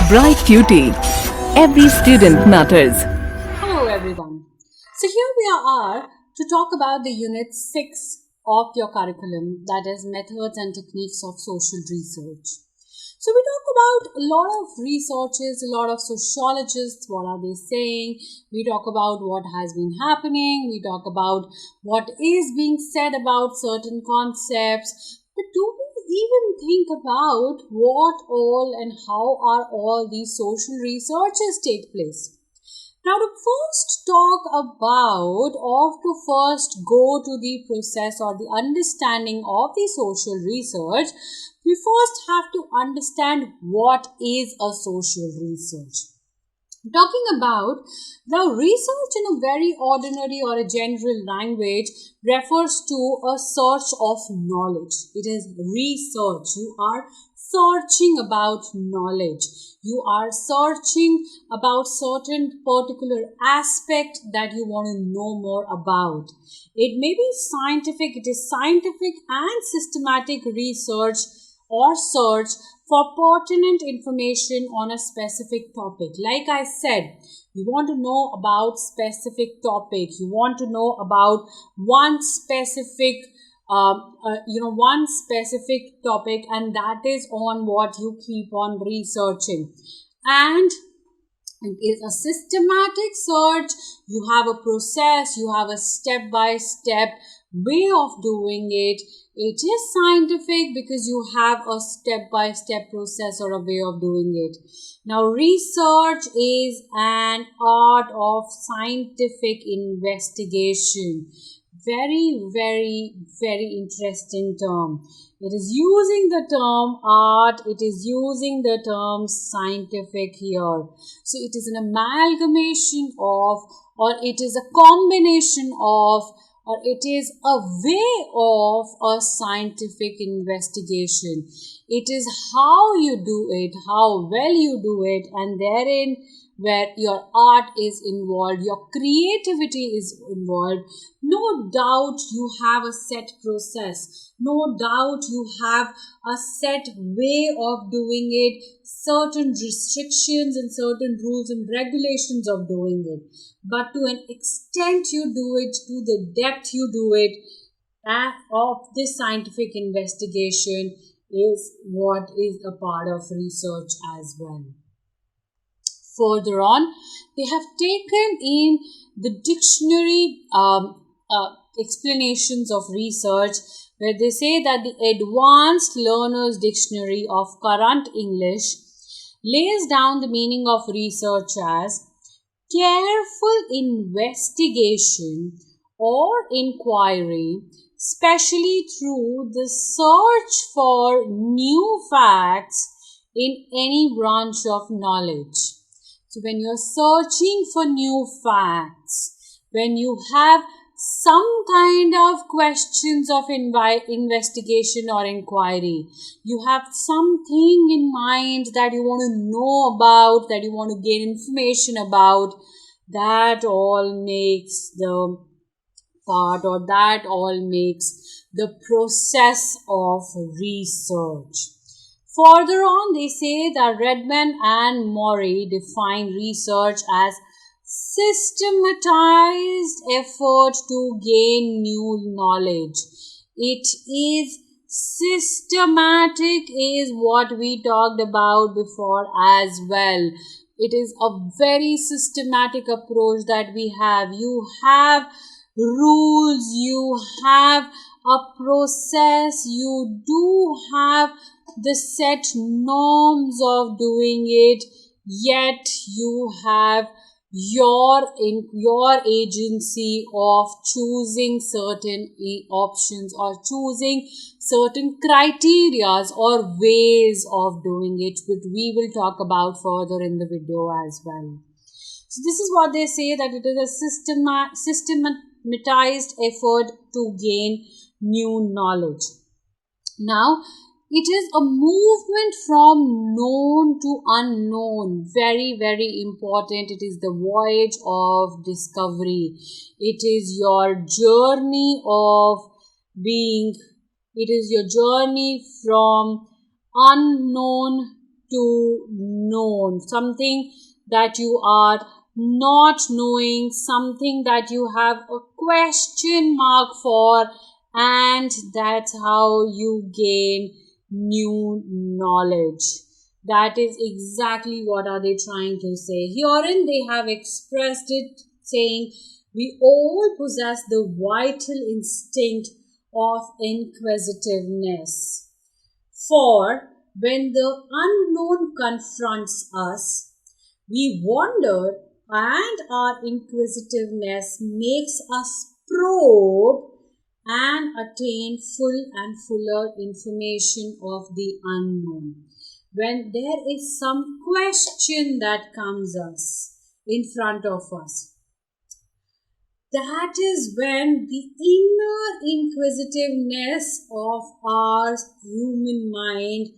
Bright QT. Every student matters. Hello everyone. So here we are to talk about the unit 6 of your curriculum, that is methods and techniques of social research. So we talk about a lot of researchers, a lot of sociologists, what are they saying? We talk about what has been happening, we talk about what is being said about certain concepts, but do we even think about what all and how are all these social researches take place? Now, to first talk about or to first go to the process or the understanding of the social research, we first have to understand what is a social research. Talking about now, research in a very ordinary or a general language refers to a search of knowledge. It is research. You are searching about knowledge. You are searching about certain particular aspect that you want to know more about. It may be scientific. It is scientific and systematic research or search for pertinent information on a specific topic. Like I said, you want to know about specific topic. You want to know about one specific topic, and that is on what you keep on researching. And it is a systematic search. You have a process, you have a step-by-step way of doing it. It is scientific because you have a step-by-step process or a way of doing it. Now, research is an art of scientific investigation. Very, very, very interesting term. It is using the term art, it is using the term scientific here. So it is an amalgamation of, or it is a combination of, or it is a way of a scientific investigation. It is how you do it, how well you do it, and therein where your art is involved, your creativity is involved. No doubt you have a set process. No doubt you have a set way of doing it, certain restrictions and certain rules and regulations of doing it. But to an extent you do it, to the depth you do it, of this scientific investigation is what is a part of research as well. Further on, they have taken in the dictionary explanations of research, where they say that the Advanced Learner's Dictionary of Current English lays down the meaning of research as careful investigation or inquiry, especially through the search for new facts in any branch of knowledge. So when you're searching for new facts, when you have some kind of questions of investigation or inquiry, you have something in mind that you want to know about, that you want to gain information about, that all makes the part, or that all makes the process of research. Further on, they say that Redman and Murray define research as systematized effort to gain new knowledge. It is systematic, is what we talked about before as well. It is a very systematic approach that we have. You have rules, you have a process, you do have the set norms of doing it, yet you have your agency of choosing certain options or choosing certain criterias or ways of doing it, which we will talk about further in the video as well. So this is what they say, that it is a systematized effort to gain new knowledge. Now, it is a movement from known to unknown. Very, very important. It is the voyage of discovery. It is your journey of being, it is your journey from unknown to known, something that you are not knowing, something that you have a question mark for, and that's how you gain new knowledge. That is exactly what are they trying to say. Herein they have expressed it saying we all possess the vital instinct of inquisitiveness. For when the unknown confronts us, we wonder, and our inquisitiveness makes us probe and attain full and fuller information of the unknown. When there is some question that comes us in front of us, that is when the inner inquisitiveness of our human mind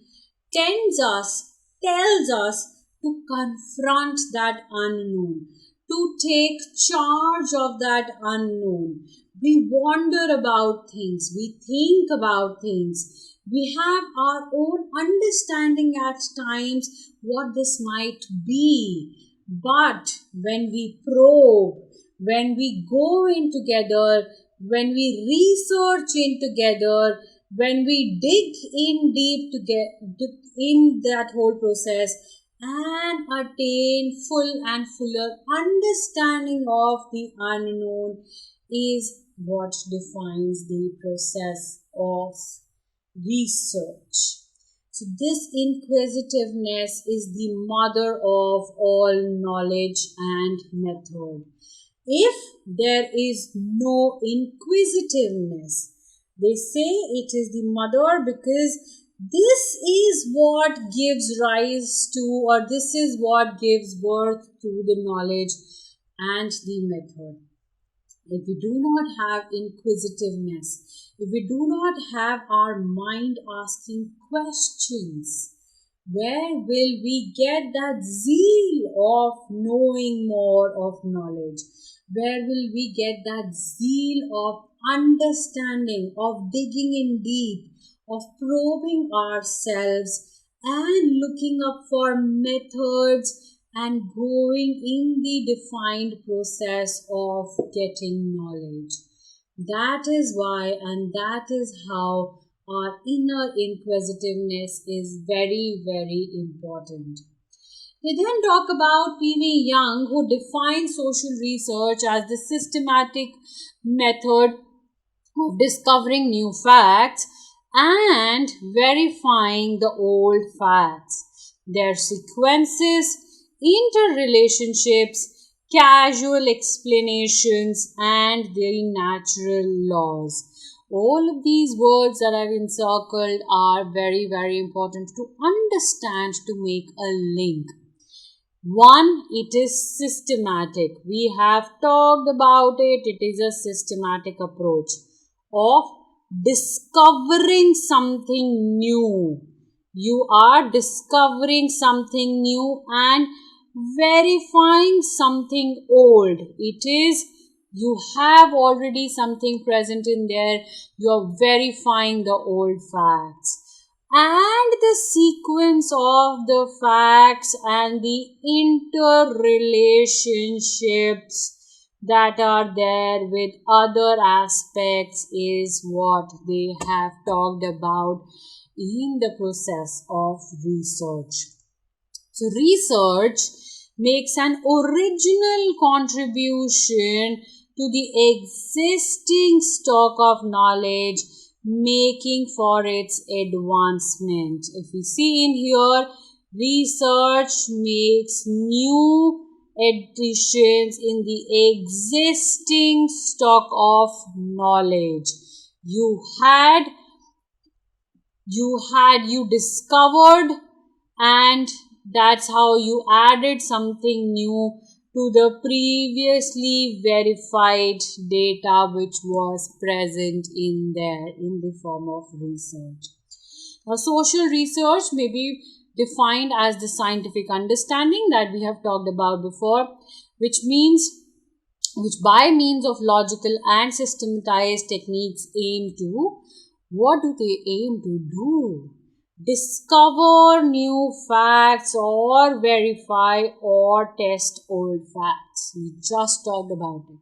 tells us to confront that unknown, to take charge of that unknown. We wonder about things, we think about things, we have our own understanding at times what this might be. But when we probe, when we go in together, when we research in together, when we dig in deep in that whole process and attain full and fuller understanding of the unknown is what defines the process of research. So this inquisitiveness is the mother of all knowledge and method. If there is no inquisitiveness, they say it is the mother because this is what gives rise to, or this is what gives birth to the knowledge and the method. If we do not have inquisitiveness, if we do not have our mind asking questions, where will we get that zeal of knowing more of knowledge? Where will we get that zeal of understanding, of digging in deep, of probing ourselves and looking up for methods and going in the defined process of getting knowledge? That is why, and that is how our inner inquisitiveness is very, very important. They then talk about P.V. Young, who defines social research as the systematic method of discovering new facts and verifying the old facts, their sequences, interrelationships, casual explanations, and their natural laws. All of these words that I've encircled are very, very important to understand, to make a link. One, it is systematic. We have talked about it. It is a systematic approach of discovering something new. You are discovering something new and verifying something old. It is, you have already something present in there. You are verifying the old facts. And the sequence of the facts and the interrelationships that are there with other aspects is what they have talked about in the process of research. So research makes an original contribution to the existing stock of knowledge, making for its advancement. If we see in here, research makes new additions in the existing stock of knowledge. You discovered, and that's how you added something new to the previously verified data which was present in there in the form of research. Now, social research may be defined as the scientific understanding that we have talked about before, which by means of logical and systematized techniques aim to, what do they aim to do? discover new facts or verify or test old facts. We just talked about it.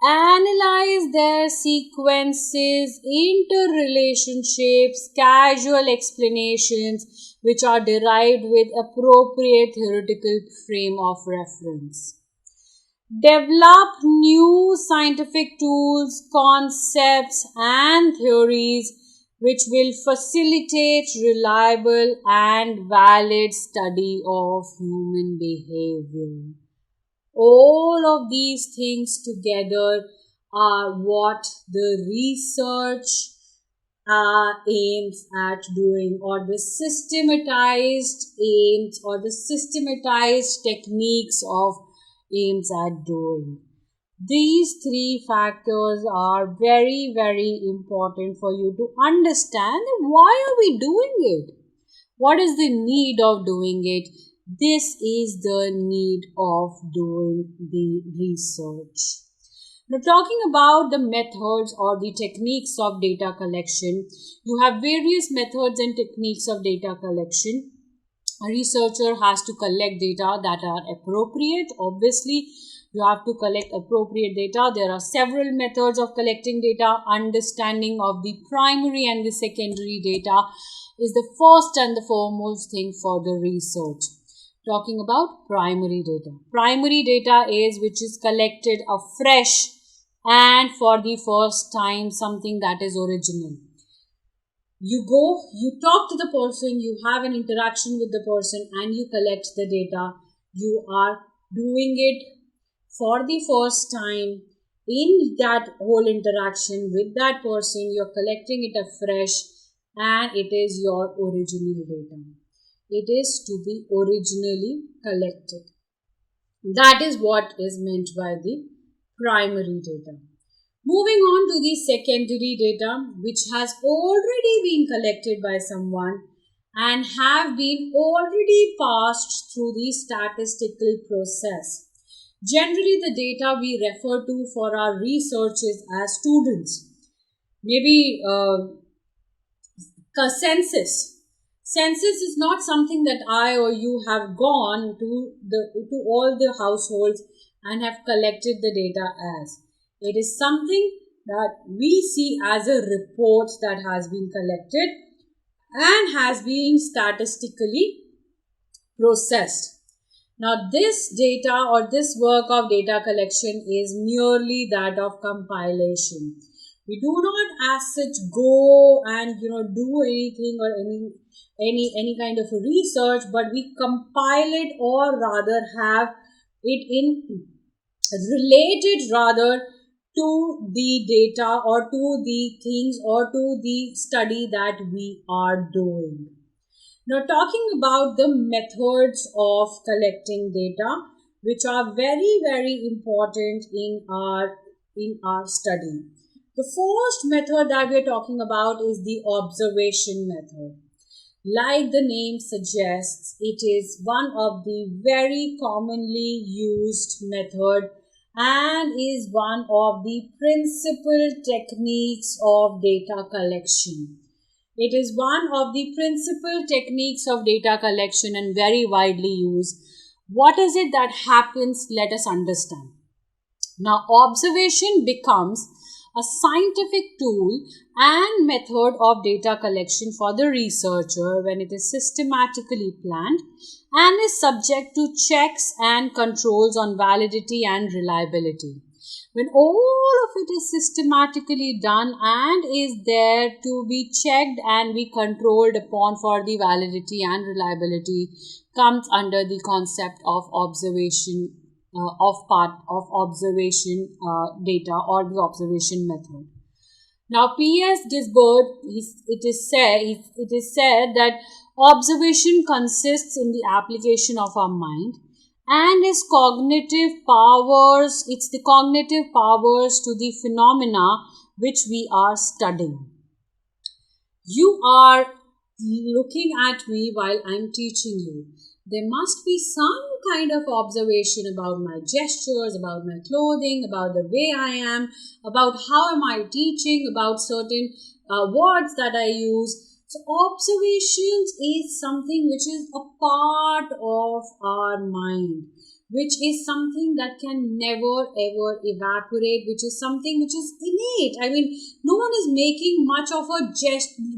Analyze their sequences, interrelationships, causal explanations which are derived with appropriate theoretical frame of reference. Develop new scientific tools, concepts, and theories which will facilitate reliable and valid study of human behavior. All of these things together are what the research aims at doing, or the systematized aims or the systematized techniques of aims at doing. These three factors are very, very important for you to understand. Why are we doing it? What is the need of doing it? This is the need of doing the research. Now, talking about the methods or the techniques of data collection, you have various methods and techniques of data collection. A researcher has to collect data that are appropriate. Obviously, you have to collect appropriate data. There are several methods of collecting data. Understanding of the primary and the secondary data is the first and the foremost thing for the research. Talking about primary data. Primary data is which is collected afresh and for the first time, something that is original. You go, you talk to the person, you have an interaction with the person and you collect the data. You are doing it for the first time in that whole interaction with that person. You're collecting it afresh and it is your original data. It is to be originally collected. That is what is meant by the primary data. Moving on to the secondary data, which has already been collected by someone and have been already passed through the statistical process. Generally, the data we refer to for our researches as students. Maybe census. Census is not something that I or you have gone to all the households and have collected the data as. It is something that we see as a report that has been collected and has been statistically processed. Now, this data or this work of data collection is merely that of compilation. We do not as such go and do anything or any kind of a research, but we compile it or rather have it in related rather to the data or to the things or to the study that we are doing. Now, talking about the methods of collecting data, which are very, very important in our study. The first method that we are talking about is the observation method. Like the name suggests, it is one of the very commonly used method and is one of the principal techniques of data collection. It is one of the principal techniques of data collection and very widely used. What is it that happens? Let us understand. Now, observation becomes a scientific tool and method of data collection for the researcher when it is systematically planned and is subject to checks and controls on validity and reliability. When all of it is systematically done and is there to be checked and be controlled upon for the validity and reliability, comes under the concept of observation data or the observation method. Now, P.S. Gisbert, it is said that observation consists in the application of our mind and its cognitive powers. It's the cognitive powers to the phenomena which we are studying. You are looking at me while I'm teaching you. There must be some kind of observation about my gestures, about my clothing, about the way I am, about how am I teaching, about certain words that I use. So observations is something which is a part of our mind, which is something that can never ever evaporate, which is something which is innate. I mean, no one is making much of a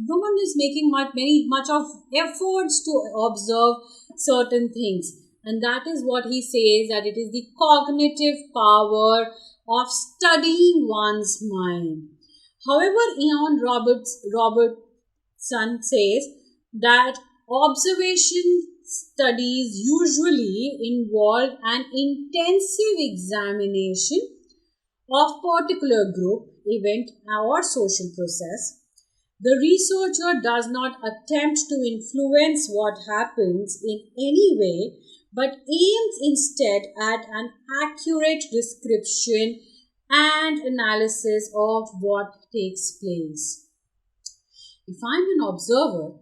no one is making much of efforts to observe certain things. And that is what he says, that it is the cognitive power of studying one's mind. However, Ian Robertson says that observation studies usually involve an intensive examination of particular group, event, or social process. The researcher does not attempt to influence what happens in any way, but aims instead at an accurate description and analysis of what takes place. If I'm an observer,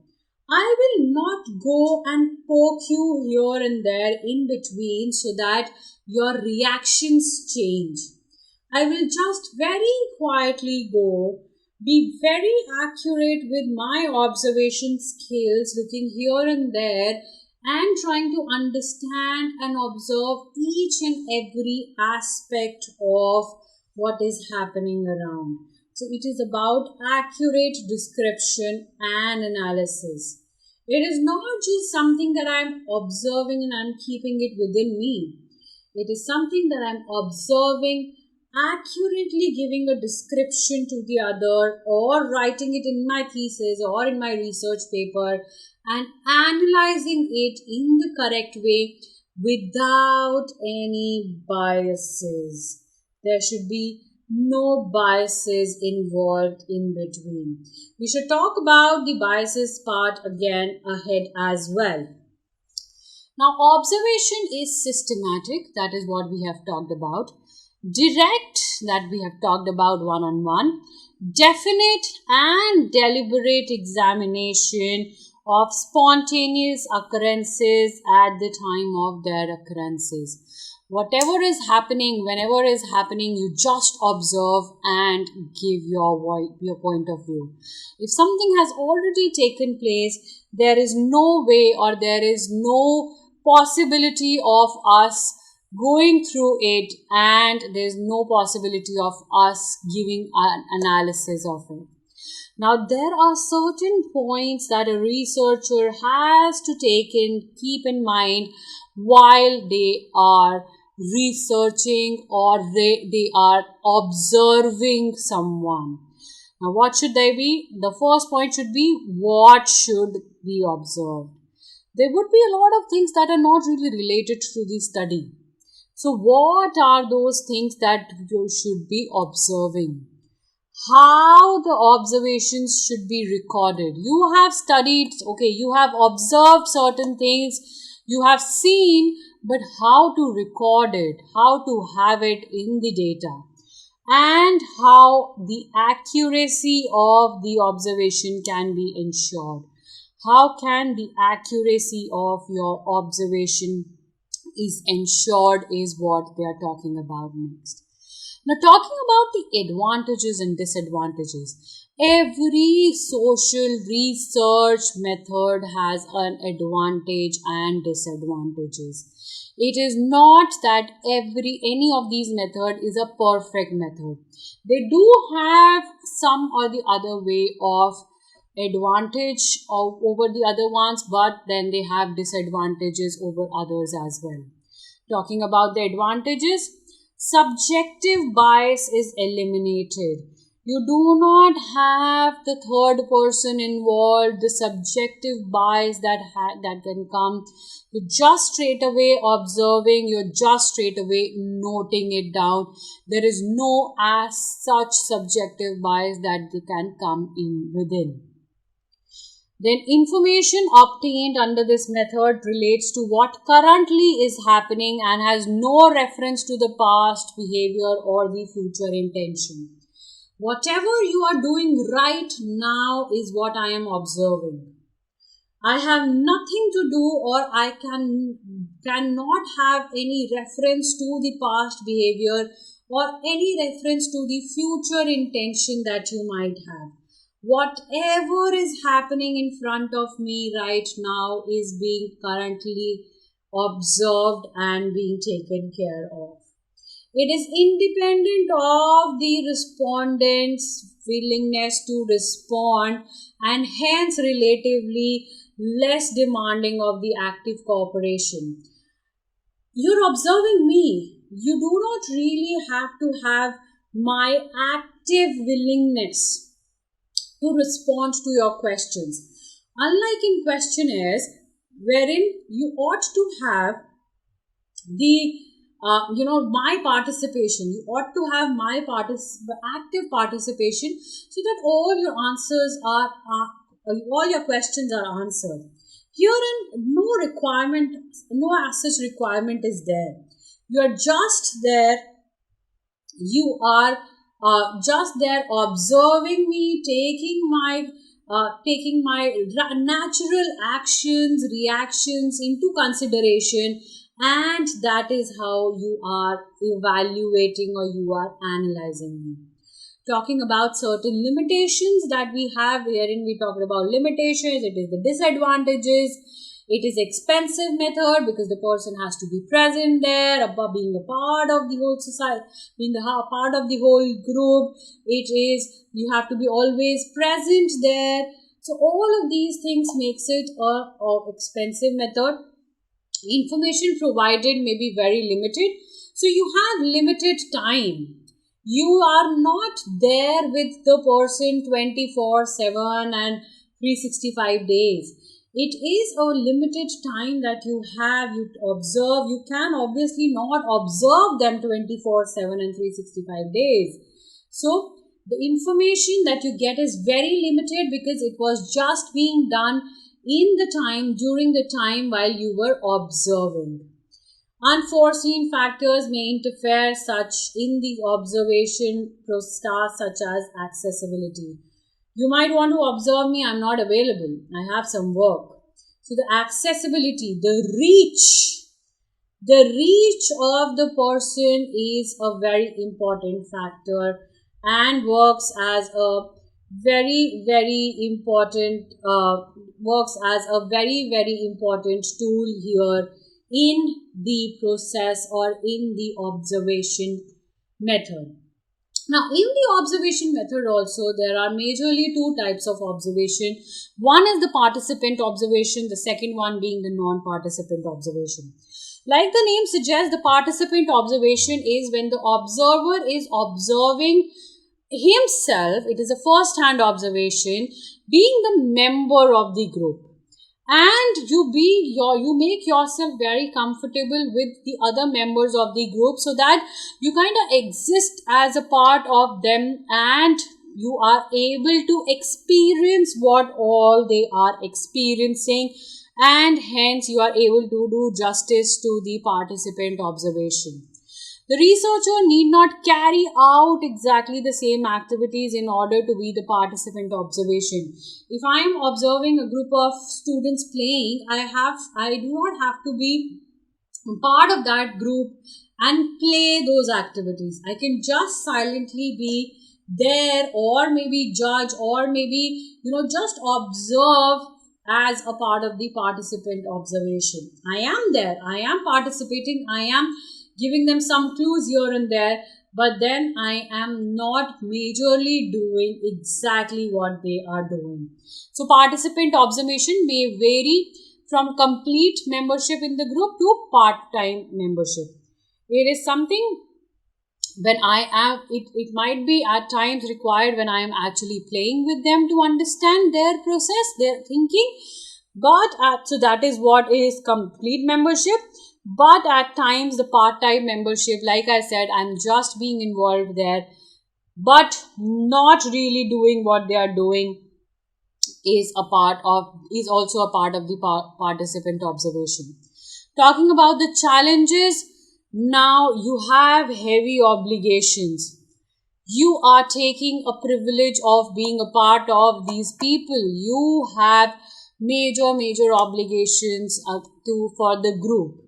I will not go and poke you here and there in between so that your reactions change. I will just very quietly go, be very accurate with my observation skills, looking here and there and trying to understand and observe each and every aspect of what is happening around. So it is about accurate description and analysis. It is not just something that I'm observing and I'm keeping it within me. It is something that I'm observing, accurately giving a description to the other, or writing it in my thesis or in my research paper and analyzing it in the correct way without any biases. There should be no biases involved in between. We should talk about the biases part again ahead as well. Now, observation is systematic, that is what we have talked about. Direct, that we have talked about one-on-one. Definite and deliberate examination of spontaneous occurrences at the time of their occurrences. Whatever is happening, whenever is happening, you just observe and give your point of view. If something has already taken place, there is no way or there is no possibility of us going through it, and there is no possibility of us giving an analysis of it. Now, there are certain points that a researcher has to keep in mind while they are researching or they are observing someone. Now, what should they be? The first point should be, what should be observed? There would be a lot of things that are not really related to the study. So, what are those things that you should be observing? How the observations should be recorded. You have studied, you have observed certain things, you have seen, but how to record it, how to have it in the data, and how the accuracy of the observation can be ensured. How can the accuracy of your observation is ensured is what they are talking about next. Now, talking about the advantages and disadvantages. Every social research method has an advantage and disadvantages. It is not that any of these methods is a perfect method. They do have some or the other way of advantage over the other ones, but then they have disadvantages over others as well. Talking about the advantages, subjective bias is eliminated. You do not have the third person involved, the subjective bias that can come. You're just straight away observing, you're just straight away noting it down. There is no as such subjective bias that they can come in within. Then information obtained under this method relates to what currently is happening and has no reference to the past behavior or the future intention. Whatever you are doing right now is what I am observing. I have nothing to do, or I cannot have any reference to the past behavior or any reference to the future intention that you might have. whatever is happening in front of me right now is being currently observed and being taken care of. It is independent of the respondent's willingness to respond and hence relatively less demanding of the active cooperation. You're observing me. You do not really have to have my active willingness to respond to your questions. Unlike in questionnaires, wherein you ought to have the my participation. You ought to have my active participation so that all your answers all your questions are answered. Herein, no as such requirement is there. You are just there. You are just there observing me, taking my natural actions, reactions into consideration, and that is how you are evaluating or you are analyzing me. Talking about certain limitations that we have, wherein we talked about limitations, it is the disadvantages. It is expensive method because the person has to be present there, being a part of the whole society, being a part of the whole group. It is, you have to be always present there. So all of these things makes it a expensive method. Information provided may be very limited. So you have limited time. You are not there with the person 24/7 and 365 days. It is a limited time that you have, you observe. You can obviously not observe them 24/7 and 365 days. So the information that you get is very limited because it was just being done during the time while you were observing. Unforeseen factors may interfere in the observation process, such as accessibility. You might want to observe me, I'm not available, I have some work. So the accessibility, the reach of the person is a very important factor and works as a very, very important tool here in the process or in the observation method. Now, in the observation method also, there are majorly two types of observation. One is the participant observation, the second one being the non-participant observation. Like the name suggests, the participant observation is when the observer is observing himself. It is a first-hand observation, being the member of the group. And you make yourself very comfortable with the other members of the group so that you kind of exist as a part of them and you are able to experience what all they are experiencing, and hence you are able to do justice to the participant observation. The researcher need not carry out exactly the same activities in order to be the participant observation. If I am observing a group of students playing, I do not have to be part of that group and play those activities. I can just silently be there, or maybe judge, or maybe just observe as a part of the participant observation. I am there, I am participating, I am giving them some clues here and there, but then I am not majorly doing exactly what they are doing. So participant observation may vary from complete membership in the group to part-time membership. It is something when it might be at times required when I am actually playing with them to understand their process, their thinking, but so that is what is complete membership. But at times the part-time membership, like I said, I'm just being involved there, but not really doing what they are doing, is also a part of the participant observation. Talking about the challenges, now you have heavy obligations. You are taking a privilege of being a part of these people. You have major obligations for the group.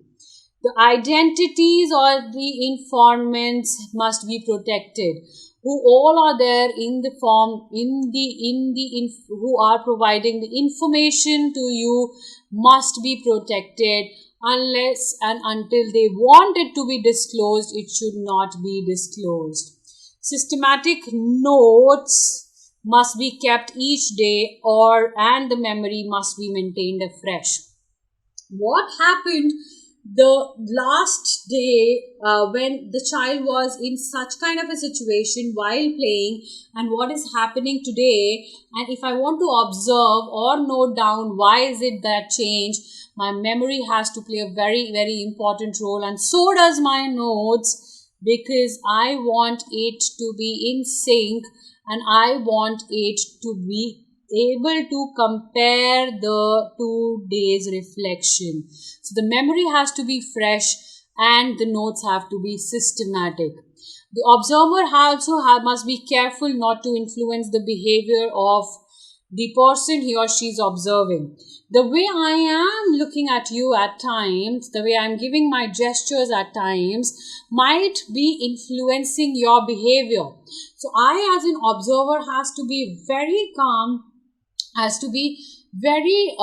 The identities or the informants must be protected. who all are there in the form, who are providing the information to you, must be protected. Unless and until they want it to be disclosed, it should not be disclosed. Systematic notes must be kept each day, and the memory must be maintained afresh. What happened the last day when the child was in such kind of a situation while playing, and what is happening today, and if I want to observe or note down why is it that change, my memory has to play a very, very important role, and so does my notes, because I want it to be in sync, and I want it to be able to compare the 2 days reflection. So the memory has to be fresh and the notes have to be systematic. The observer must be careful not to influence the behavior of the person he or she is observing. The way I am looking at you at times, the way I am giving my gestures at times, might be influencing your behavior. So I, as an observer, has to be very calm, has to be very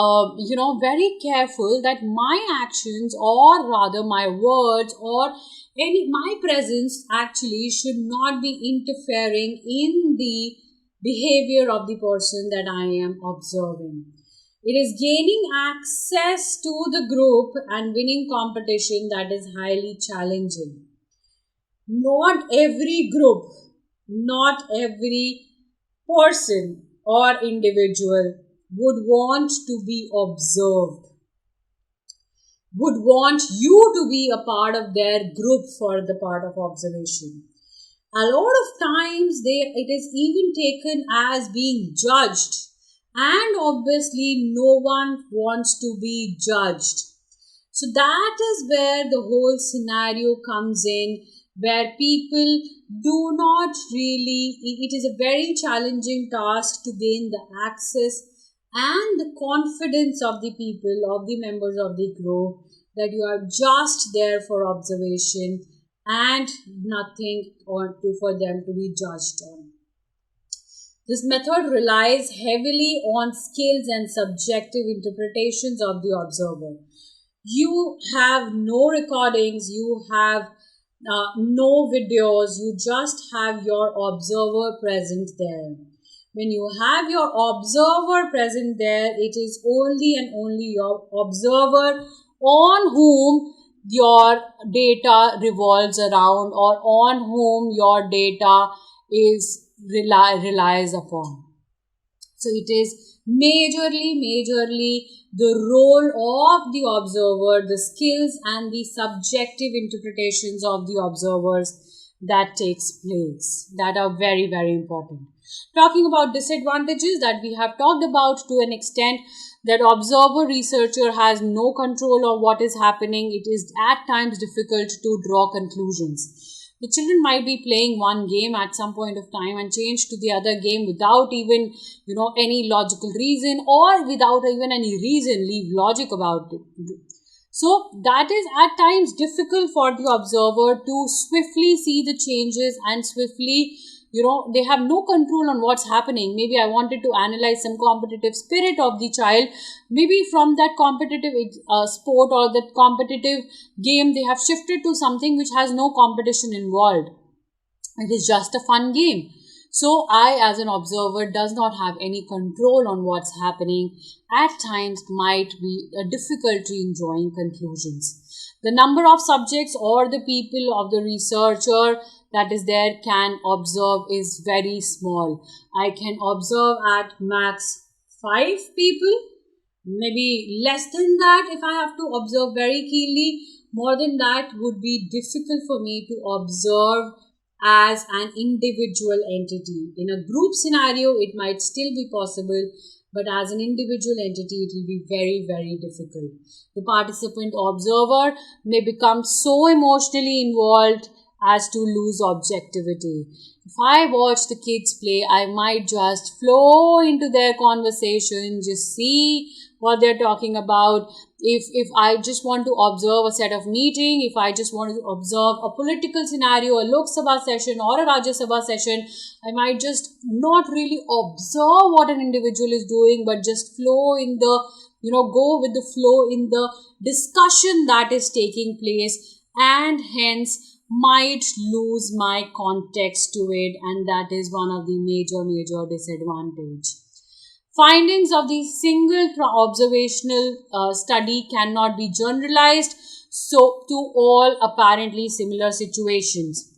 very careful that my actions, or rather my words, or my presence actually should not be interfering in the behavior of the person that I am observing. It is gaining access to the group and winning competition that is highly challenging. Not every group, not every person or individual would want to be observed, would want you to be a part of their group for the part of observation. A lot of times it is even taken as being judged, and obviously no one wants to be judged. So that is where the whole scenario comes in, where people do not really, it is a very challenging task to gain the access and the confidence of the people, of the members of the group, that you are just there for observation and nothing for them to be judged on. This method relies heavily on skills and subjective interpretations of the observer. You have no recordings, you have no videos, you just have your observer present there. When you have your observer present there, it is only and only your observer on whom your data revolves around, or on whom your data relies upon. So it is majorly the role of the observer, the skills and the subjective interpretations of the observers that takes place, that are very, very important. Talking about disadvantages, that we have talked about to an extent, that observer researcher has no control of what is happening. It is at times difficult to draw conclusions. The children might be playing one game at some point of time and change to the other game without even, any logical reason, or without even any reason, leave logic about it. So that is at times difficult for the observer to swiftly see the changes and swiftly, they have no control on what's happening. Maybe I wanted to analyze some competitive spirit of the child. Maybe from that competitive sport or that competitive game, they have shifted to something which has no competition involved. It is just a fun game. So I, as an observer, does not have any control on what's happening. At times might be a difficulty in drawing conclusions. The number of subjects or the people of the researcher that is there can observe is very small. I can observe at max 5 people, maybe less than that if I have to observe very keenly. More than that would be difficult for me to observe as an individual entity. In a group scenario, it might still be possible, but as an individual entity, it will be very, very difficult. The participant observer may become so emotionally involved as to lose objectivity. If I watch the kids play, I might just flow into their conversation, just see what they're talking about, if I just want to observe a set of meeting, if I just want to observe a political scenario, a Lok Sabha session or a Rajya Sabha session, I might just not really observe what an individual is doing, but just flow in the, go with the flow in the discussion that is taking place, and hence might lose my context to it, and that is one of the major disadvantage. Findings of the single observational study cannot be generalized so to all apparently similar situations.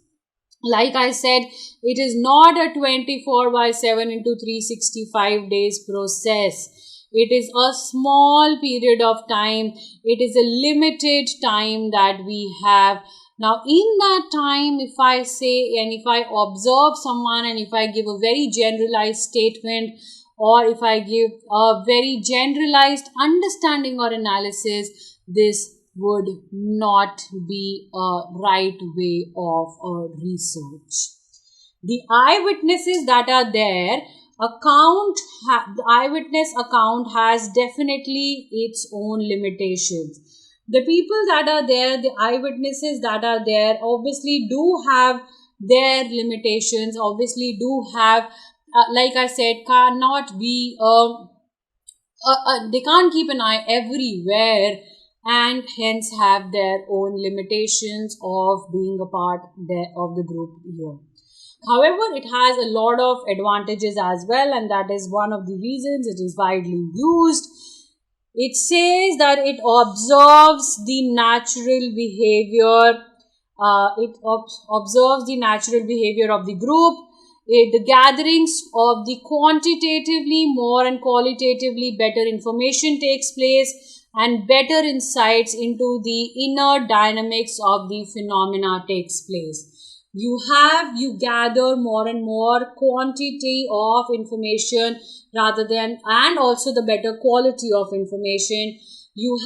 Like I said, it is not a 24/7 into 365 days process. It is a small period of time. It is a limited time that we have. Now, in that time, if I say and if I observe someone and if I give a very generalized statement, or if I give a very generalized understanding or analysis, this would not be a right way of research. The eyewitnesses that are there, the eyewitness account has definitely its own limitations. The people that are there, the eyewitnesses that are there, obviously do have their limitations, obviously do have, like I said, cannot be, they can't keep an eye everywhere, and hence have their own limitations of being a part of the group here. However, it has a lot of advantages as well, and that is one of the reasons it is widely used. It says that it observes the natural behavior. Observes the natural behavior of the group. The gatherings of the quantitatively more and qualitatively better information takes place, and better insights into the inner dynamics of the phenomena takes place. You gather more and more quantity of information rather than, and also the better quality of information. You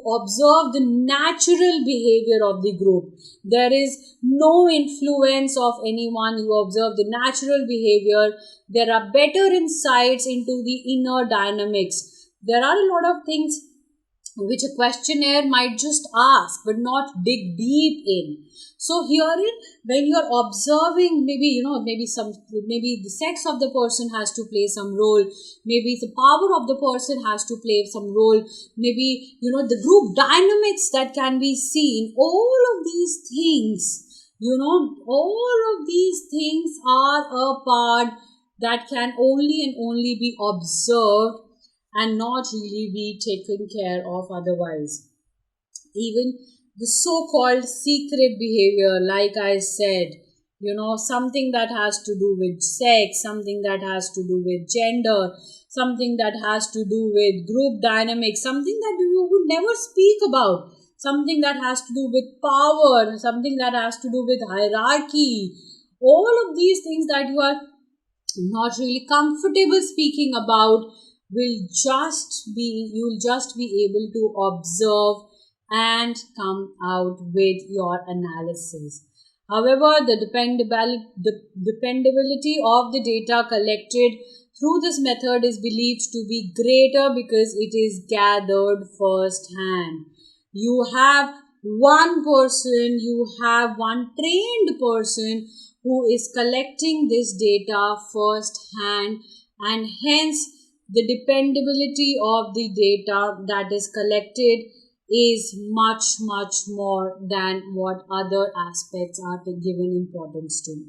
observe the natural behavior of the group. There is no influence of anyone. You observe the natural behavior. There are better insights into the inner dynamics. There are a lot of things which a questionnaire might just ask but not dig deep in. So herein, when you are observing, maybe the sex of the person has to play some role, maybe the power of the person has to play some role, maybe the group dynamics that can be seen. All of these things, are a part that can only and only be observed and not really be taken care of otherwise. Even the so-called secret behavior, like I said, something that has to do with sex, something that has to do with gender, something that has to do with group dynamics, something that you would never speak about, something that has to do with power, something that has to do with hierarchy. All of these things that you are not really comfortable speaking about you'll just be able to observe and come out with your analysis. However, the dependability of the data collected through this method is believed to be greater because it is gathered first hand. You have one trained person who is collecting this data first hand, and hence the dependability of the data that is collected is much more than what other aspects are given importance to.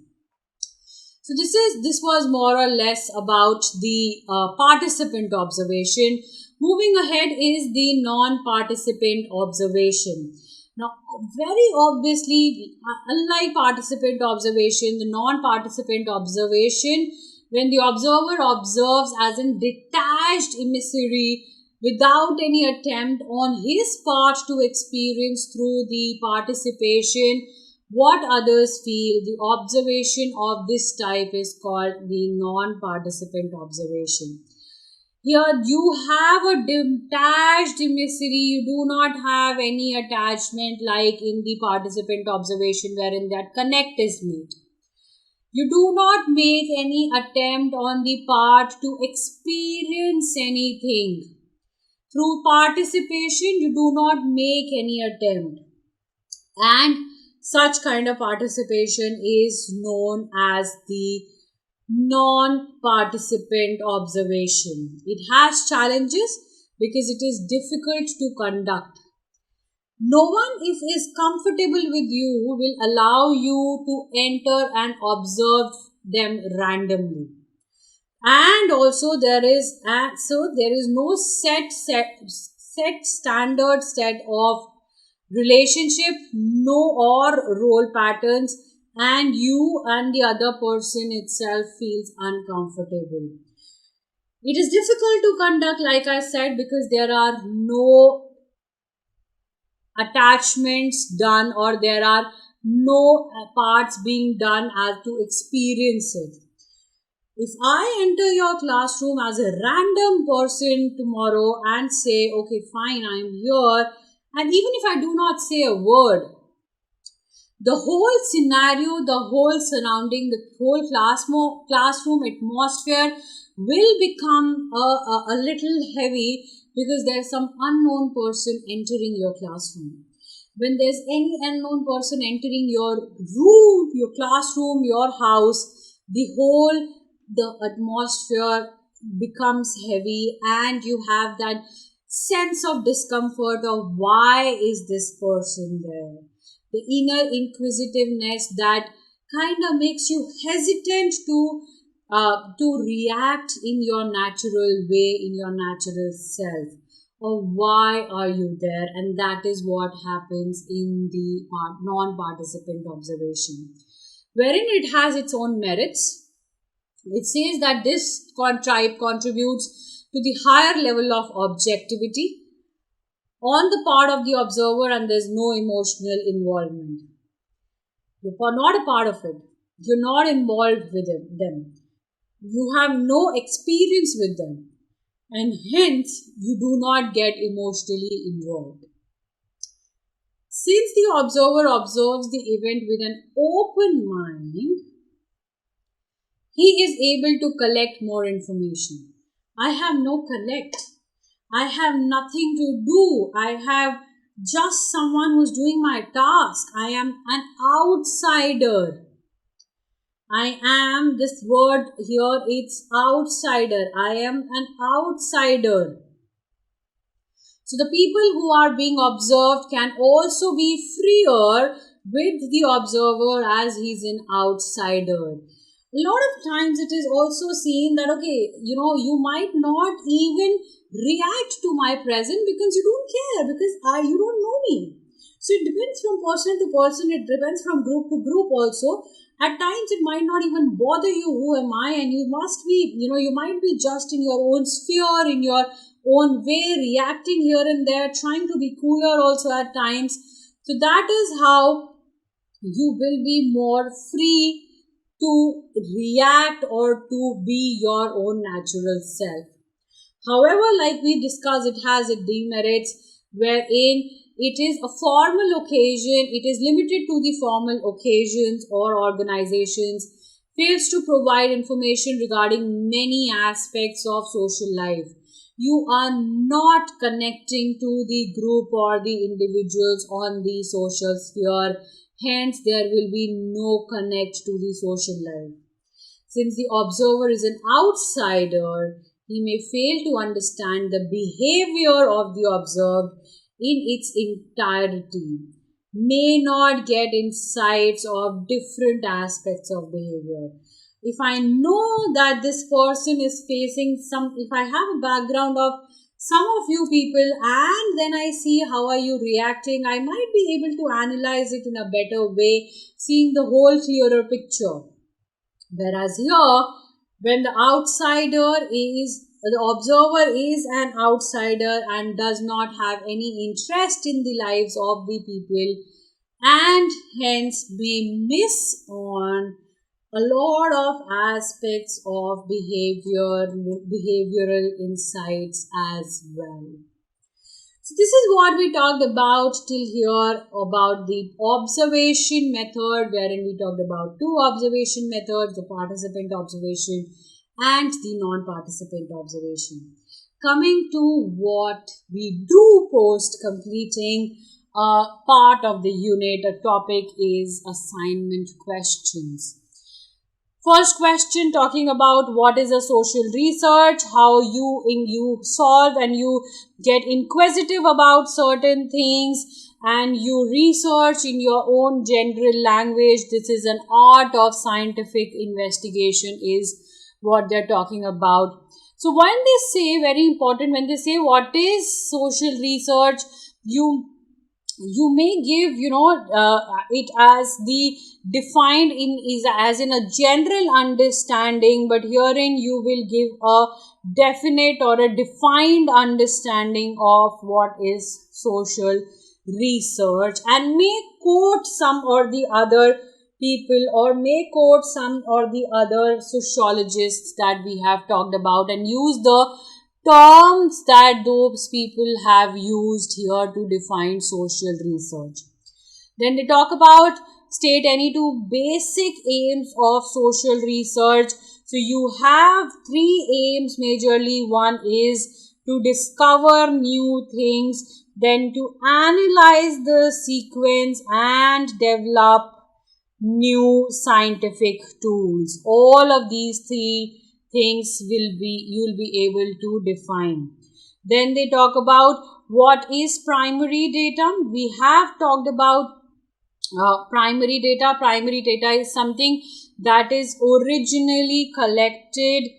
So this was more or less about the participant observation. Moving ahead is the non-participant observation. Now, very obviously, unlike participant observation, the non-participant observation, when the observer observes as a detached emissary without any attempt on his part to experience through the participation what others feel, the observation of this type is called the non-participant observation. Here you have a detached emissary, you do not have any attachment like in the participant observation wherein that connect is made. You do not make any attempt on the part to experience anything. Through participation, you do not make any attempt. And such kind of participation is known as the non-participant observation. It has challenges because it is difficult to conduct. No one, if is comfortable with you, will allow you to enter and observe them randomly. And also there is no set standard set of relationship, no or role patterns, and you and the other person itself feels uncomfortable. It is difficult to conduct, like I said, because there are no attachments done, or there are no parts being done as to experience it. If I enter your classroom as a random person tomorrow and say, okay, fine, I'm here, and even if I do not say a word, the whole scenario, the whole surrounding, the whole classroom atmosphere will become a little heavy because there's some unknown person entering your classroom. When there's any unknown person entering your room, your classroom, your house, the atmosphere becomes heavy, and you have that sense of discomfort of why is this person there. The inner inquisitiveness that kind of makes you hesitant to react in your natural way, in your natural self. Or why are you there? And that is what happens in the non-participant observation, wherein it has its own merits. It says that this tribe contributes to the higher level of objectivity on the part of the observer, and there's no emotional involvement. You're not a part of it. You're not involved with them. You have no experience with them, and hence you do not get emotionally involved. Since the observer observes the event with an open mind, he is able to collect more information. I have no collect. I have nothing to do. I have just someone who's doing my task. I am an outsider. I am, this word here, it's outsider. I am an outsider. So the people who are being observed can also be freer with the observer as he's an outsider. A lot of times it is also seen that, okay, you might not even react to my presence because you don't care, because you don't know me. So it depends from person to person, it depends from group to group also. At times it might not even bother you, who am I, and you must be, you might be just in your own sphere, in your own way, reacting here and there, trying to be cooler also at times. So that is how you will be more free to react or to be your own natural self. However, like we discussed, it has its demerits, wherein it is a formal occasion, it is limited to the formal occasions or organizations, fails to provide information regarding many aspects of social life. You are not connecting to the group or the individuals on the social sphere. Hence, there will be no connect to the social life. Since the observer is an outsider, he may fail to understand the behavior of the observed in its entirety, may not get insights of different aspects of behavior. If I know that this person is facing if I have a background of some of you people, and then I see how are you reacting, I might be able to analyze it in a better way, seeing the whole clearer picture. Whereas here, when the observer is an outsider and does not have any interest in the lives of the people, and hence may miss on a lot of aspects of behavioral insights as well. So this is what we talked about till here about the observation method, wherein we talked about two observation methods, the participant observation and the non-participant observation. Coming to what we do post completing a part of the unit, a topic is assignment questions. First question talking about what is a social research, how you solve and you get inquisitive about certain things and you research in your own general language. This is an art of scientific investigation is what they're talking about. So when they say, very important, when they say what is social research, you may give it as the defined in is as in a general understanding, but herein you will give a definite or a defined understanding of what is social research and may quote some or the other people or may quote some or the other sociologists that we have talked about and use the terms that those people have used here to define social research. Then they talk about state any two basic aims of social research. So you have three aims majorly. One is to discover new things, then to analyze the sequence and develop new scientific tools. All of these three things you'll be able to define. Then they talk about what is primary data. We have talked about primary data. Primary data is something that is originally collected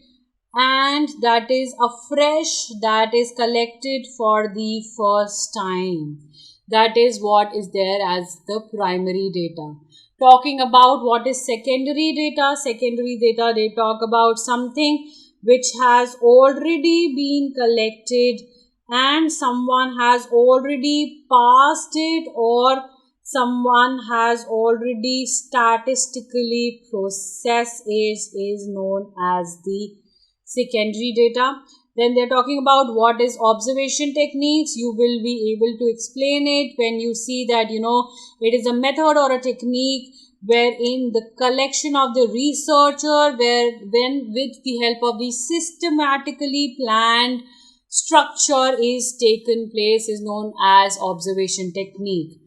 and that is afresh, that is collected for the first time. That is what is there as the primary data. Talking about what is secondary data. Secondary data, they talk about something which has already been collected and someone has already passed it or someone has already statistically processed it is known as the secondary data. Then they're talking about what is observation techniques. You will be able to explain it when you see that, it is a method or a technique wherein the collection of the researcher, when with the help of the systematically planned structure is taken place is known as observation technique.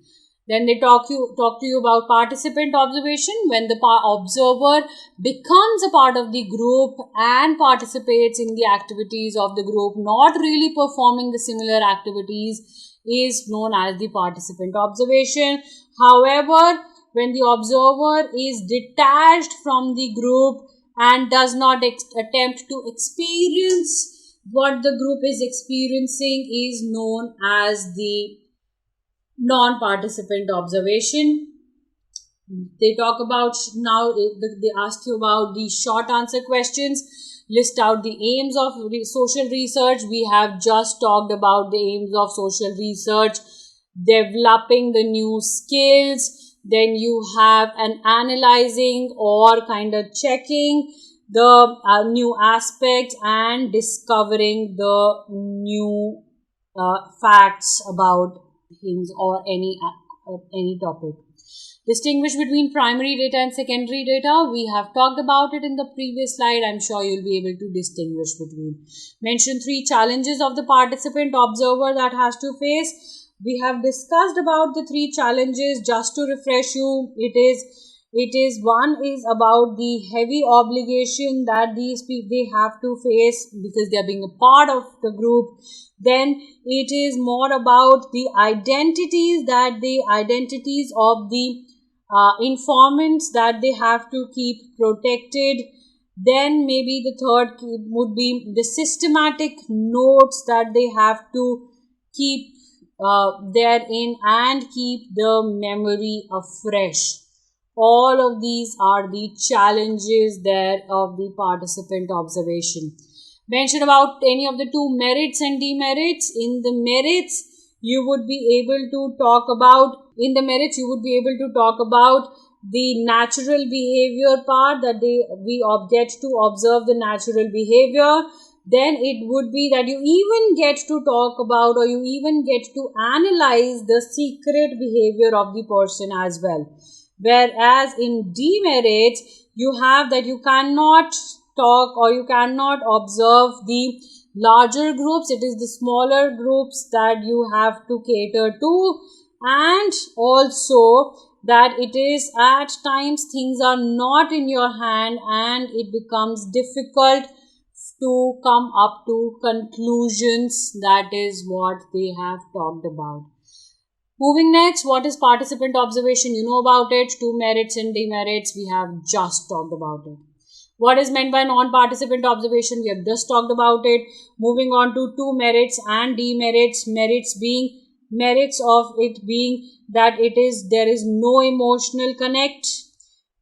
Then they talk to you about participant observation, when the observer becomes a part of the group and participates in the activities of the group, not really performing the similar activities, is known as the participant observation. However, when the observer is detached from the group and does not attempt to experience what the group is experiencing is known as the non-participant observation. They talk about now, they ask you about the short answer questions. List out the aims of social research. We have just talked about the aims of social research, developing the new skills. Then you have an analyzing or kind of checking the new aspects and discovering the new facts about things or any topic. Distinguish between primary data and secondary data. We have talked about it in the previous slide. I'm sure you'll be able to distinguish between. Mention three challenges of the participant observer that has to face. We have discussed about the three challenges. Just to refresh you, it is one is about the heavy obligation that these people they have to face because they are being a part of the group. Then it is more about the identities of the informants that they have to keep protected. Then maybe the third would be the systematic notes that they have to keep therein and keep the memory afresh. All of these are the challenges there of the participant observation. Mention about any of the two merits and demerits. In the merits, you would be able to talk about the natural behavior part, that we get to observe the natural behavior. Then it would be that you even get to talk about or you even get to analyze the secret behavior of the person as well. Whereas in demerits, you have that you cannot talk or you cannot observe the larger groups. It is the smaller groups that you have to cater to, and also that it is at times things are not in your hand and it becomes difficult to come up to conclusions. That is what they have talked about. Moving next, what is participant observation? You know about it. 2 merits and demerits. We have just talked about it. What is meant by non-participant observation? We have just talked about it. Moving on to 2 merits and demerits. Merits of it being that there is no emotional connect.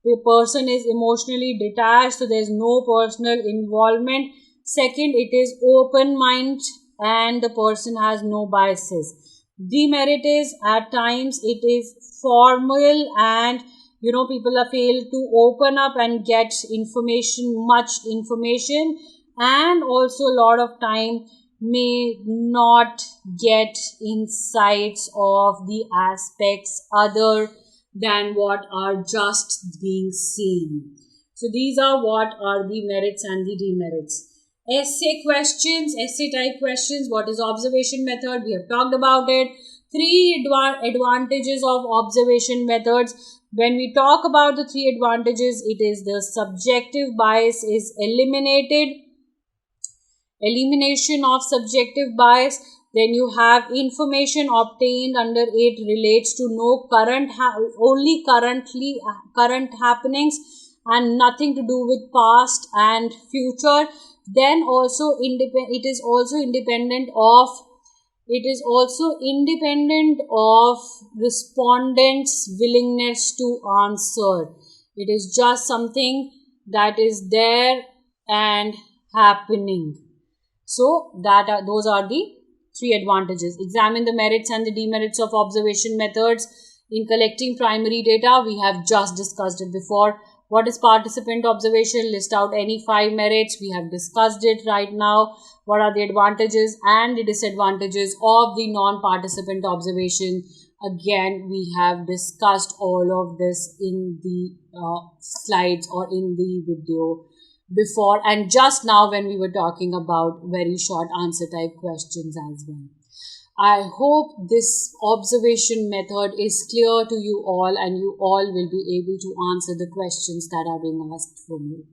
The person is emotionally detached, so there is no personal involvement. Second, it is open mind and the person has no biases. Demerit is at times it is formal and people are failed to open up and get much information, and also a lot of time may not get insights of the aspects other than what are just being seen. So these are what are the merits and the demerits. Essay questions, essay type questions. What is observation method? We have talked about it. 3 advantages of observation methods. When we talk about the 3 advantages, it is the subjective bias is eliminated. Elimination of subjective bias. Then you have information obtained under it relates to no only current happenings and nothing to do with past and future. Then also it is also independent of respondents' willingness to answer. It is just something that is there and happening. So those are the 3 advantages. Examine the merits and the demerits of observation methods in collecting primary data. We have just discussed it before. What is participant observation? List out any 5 merits. We have discussed it right now. What are the advantages and the disadvantages of the non-participant observation? Again, we have discussed all of this in the slides or in the video before, and just now when we were talking about very short answer type questions as well. I hope this observation method is clear to you all and you all will be able to answer the questions that are being asked from you.